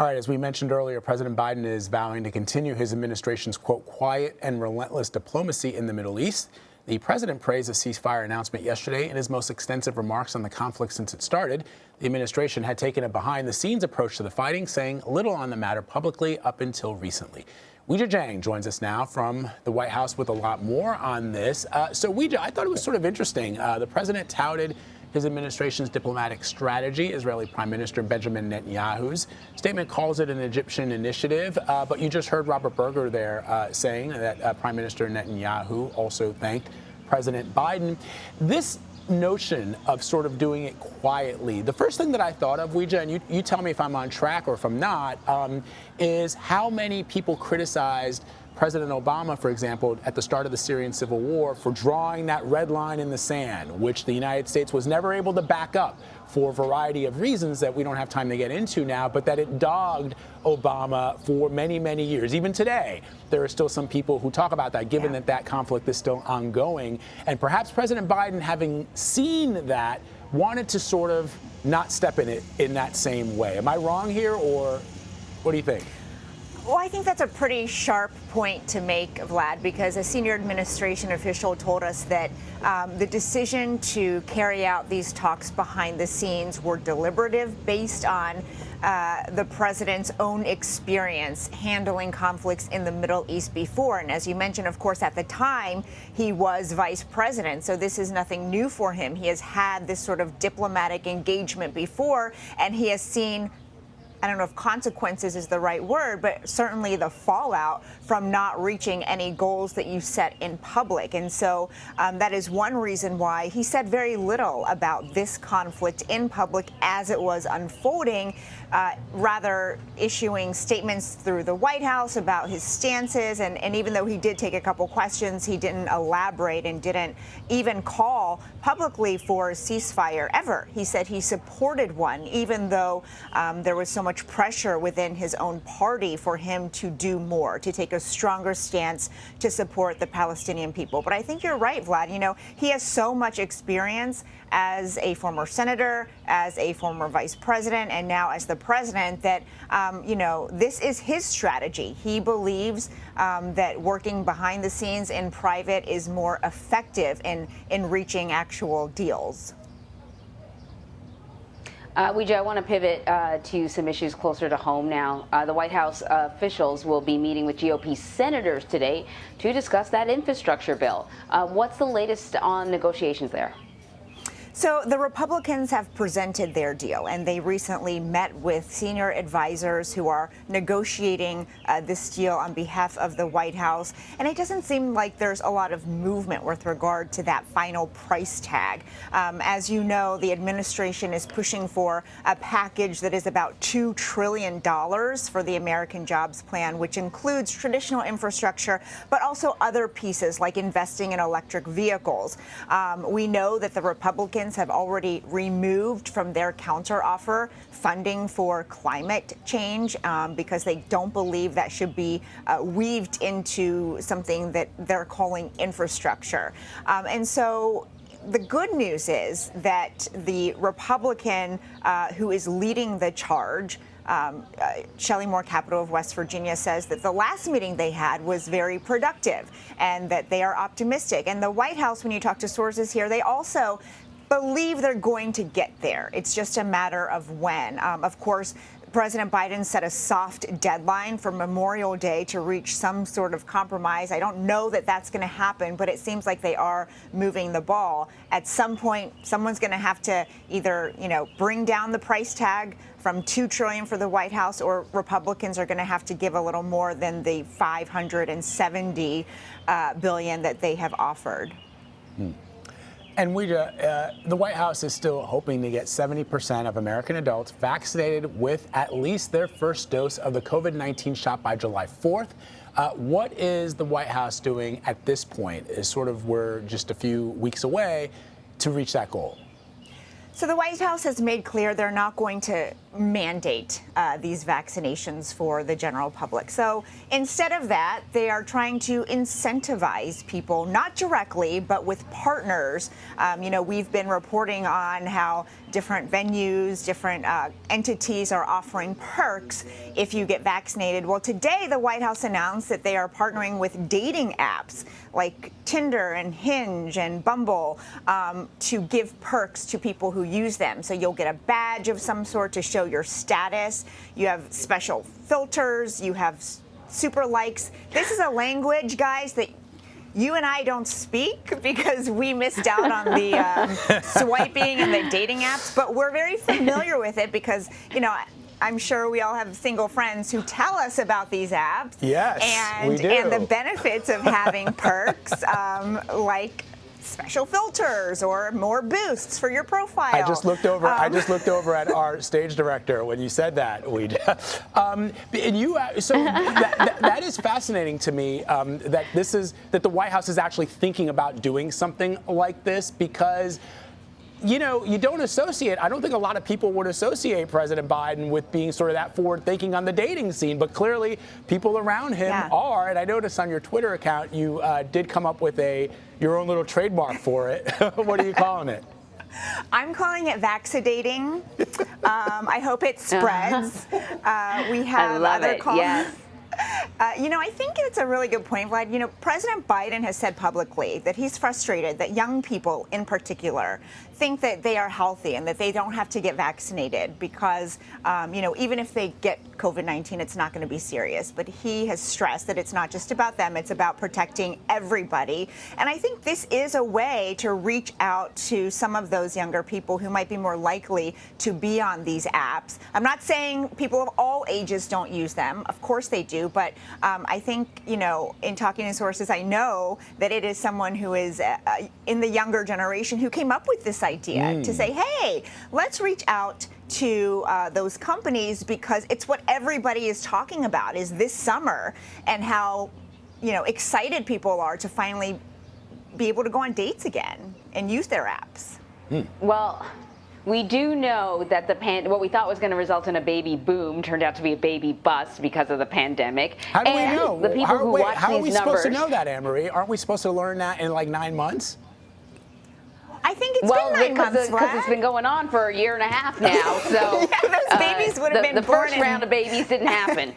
All right, as we mentioned earlier, President Biden is vowing to continue his administration's, quote, quiet and relentless diplomacy in the Middle East. The president praised the ceasefire announcement yesterday in his most extensive remarks on the conflict since it started. The administration had taken a behind-the-scenes approach to the fighting, saying little on the matter publicly up until recently. Wejia Jiang joins us now from the White House with a lot more on this. So, Wejia, I thought it was sort of interesting. The president touted his administration's diplomatic strategy. Israeli Prime Minister Benjamin Netanyahu's statement calls it an Egyptian initiative, but you just heard Robert Berger there saying that Prime Minister Netanyahu also thanked President Biden. This notion of sort of doing it quietly, the first thing that I thought of, Wejia, and you tell me if I'm on track or if I'm not, is how many people criticized President Obama, for example, at the start of the Syrian civil war for drawing that red line in the sand, which the United States was never able to back up for a variety of reasons that we don't have time to get into now, but that it dogged Obama for many, many years. Even today, there are still some people who talk about that, given that that conflict is still ongoing. And perhaps President Biden, having seen that, wanted to sort of not step in it in that same way. Am I wrong here, or what do you think? Well, I think that's a pretty sharp point to make, Vlad, because a senior administration official told us that the decision to carry out these talks behind the scenes were deliberative, based on the president's own experience handling conflicts in the Middle East before. And as you mentioned, of course, at the time, he was vice president. So this is nothing new for him. He has had this sort of diplomatic engagement before, and he has seen, I don't know if consequences is the right word, but certainly the fallout from not reaching any goals that you set in public. And so that is one reason why he said very little about this conflict in public as it was unfolding, rather issuing statements through the White House about his stances. And even though he did take a couple questions, he didn't elaborate and didn't even call publicly for a ceasefire ever. He said he supported one, even though there was so much pressure within his own party for him to do more, to take a stronger stance to support the Palestinian people. But I think you're right, Vlad. You know, he has so much experience as a former senator, as a former vice president, and now as the president, that, you know, this is his strategy. He believes that working behind the scenes in private is more effective in reaching actual deals. Wejia, I want to pivot to some issues closer to home now. The White House officials will be meeting with GOP senators today to discuss that infrastructure bill. What's the latest on negotiations there? So the Republicans have presented their deal, and they recently met with senior advisors who are negotiating this deal on behalf of the White House. And it doesn't seem like there's a lot of movement with regard to that final price tag. As you know, the administration is pushing for a package that is about $2 trillion for the American Jobs Plan, which includes traditional infrastructure, but also other pieces like investing in electric vehicles. We know that the Republicans have already removed from their counteroffer funding for climate change because they don't believe that should be weaved into something that they're calling infrastructure. And so the good news is that the Republican who is leading the charge, Shelley Moore Capito of West Virginia, says that the last meeting they had was very productive and that they are optimistic. And the White House, when you talk to sources here, they also believe they're going to get there. It's just a matter of when. Of course, President Biden set a soft deadline for Memorial Day to reach some sort of compromise. I don't know that that's going to happen, but it seems like they are moving the ball. At some point, someone's going to have to either, you know, bring down the price tag from $2 trillion for the White House, or Republicans are going to have to give a little more than the $570 billion that they have offered. And Wejia, the White House is still hoping to get 70% of American adults vaccinated with at least their first dose of the COVID-19 shot by July 4th. What is the White House doing at this point? Is sort of we're just a few weeks away to reach that goal. So the White House has made clear they're not going to mandate these vaccinations for the general public. So instead of that, they are trying to incentivize people, not directly, but with partners. We've been reporting on how different venues, different entities are offering perks if you get vaccinated. Well, today the White House announced that they are partnering with dating apps like Tinder and Hinge and Bumble to give perks to people who use them. So you'll get a badge of some sort to show your status. You have special filters. You have super likes. This is a language, guys, that you and I don't speak because we missed out on the swiping and the dating apps, but we're very familiar with it because, I'm sure we all have single friends who tell us about these apps. Yes, we do. And the benefits of having perks like special filters or more boosts for your profile. I just looked over. I just looked over at our stage director when you said that. And you. So that is fascinating to me. That the White House is actually thinking about doing something like this because. You don't associate, I don't think a lot of people would associate President Biden with being sort of that forward thinking on the dating scene, but clearly people around him are. And I noticed on your Twitter account, you did come up with your own little trademark for it. What are you calling it? I'm calling it vaccinating. I hope it spreads. We have other calls. Yes. I think it's a really good point, Vlad. President Biden has said publicly that he's frustrated that young people in particular think that they are healthy and that they don't have to get vaccinated because, even if they get COVID-19, it's not going to be serious. But he has stressed that it's not just about them, it's about protecting everybody. And I think this is a way to reach out to some of those younger people who might be more likely to be on these apps. I'm not saying people of all ages don't use them. Of course they do. But I think, in talking to sources, I know that it is someone who is in the younger generation who came up with this idea to say, hey, let's reach out to those companies because it's what everybody is talking about is this summer and how, excited people are to finally be able to go on dates again and use their apps. Well, we do know that what we thought was going to result in a baby boom turned out to be a baby bust because of the pandemic. How do we know? The people who watch how are we these supposed numbers, to know that, Anne-Marie? Aren't we supposed to learn that in like 9 months? I think it's been 9 months, because it's been going on for a year and a half now. So those babies would have been the born first round of babies didn't happen.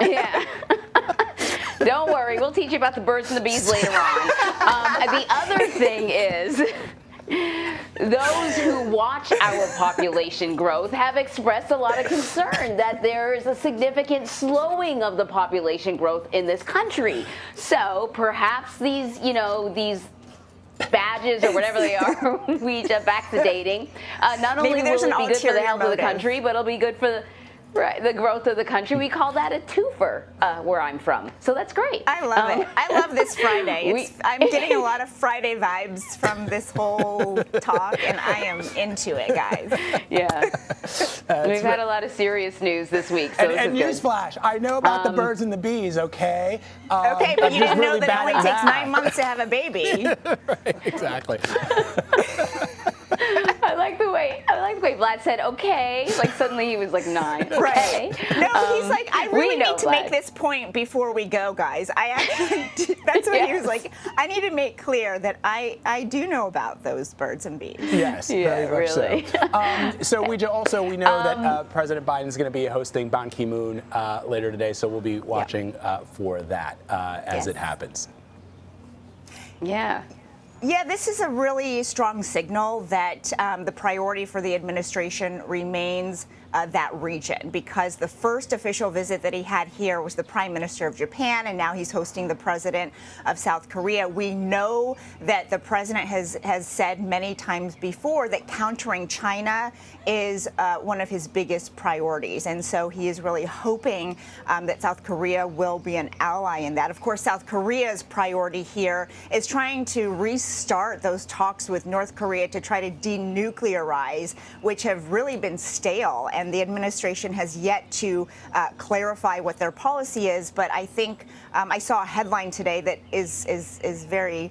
Yeah. Don't worry, we'll teach you about the birds and the bees later on. The other thing is, those who watch our population growth have expressed a lot of concern that there is a significant slowing of the population growth in this country. So perhaps these badges or whatever they are, we vaccinating, not only will it be good for the health of the country, but it'll be good for the growth of the country. We call that a twofer where I'm from. So that's great. I love it. I love this Friday. I'm getting a lot of Friday vibes from this whole talk, and I am into it, guys. Yeah. We've had a lot of serious news this week. So and newsflash, I know about the birds and the bees, okay? Okay, but you didn't know that it only takes 9 months to have a baby. Right, exactly. I like the way Vlad said, okay. Like suddenly he was like 9. Okay. Right. No, he's like, I really need to make this point before we go, guys. I actually, that's what he was like. I need to make clear that I do know about those birds and bees. Yes, yeah, very much really. So we know that President Biden is going to be hosting Ban Ki-moon later today, so we'll be watching for that as it happens. Yeah. Yeah, this is a really strong signal that the priority for the administration remains that region, because the first official visit that he had here was the Prime Minister of Japan, and now he's hosting the President of South Korea. We know that the President has said many times before that countering China is one of his biggest priorities, and so he is really hoping that South Korea will be an ally in that. Of course, South Korea's priority here is trying to restart those talks with North Korea to try to denuclearize, which have really been stale, and the administration has yet to clarify what their policy is. But I think I saw a headline today that is very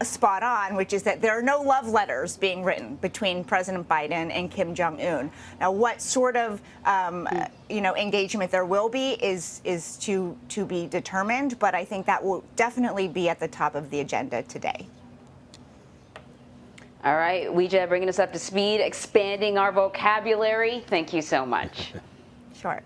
spot on, which is that there are no love letters being written between President Biden and Kim Jong-un. Now, what sort of engagement there will be is to be determined, but I think that will definitely be at the top of the agenda today. All right, Wejia, bringing us up to speed, expanding our vocabulary. Thank you so much. Sure.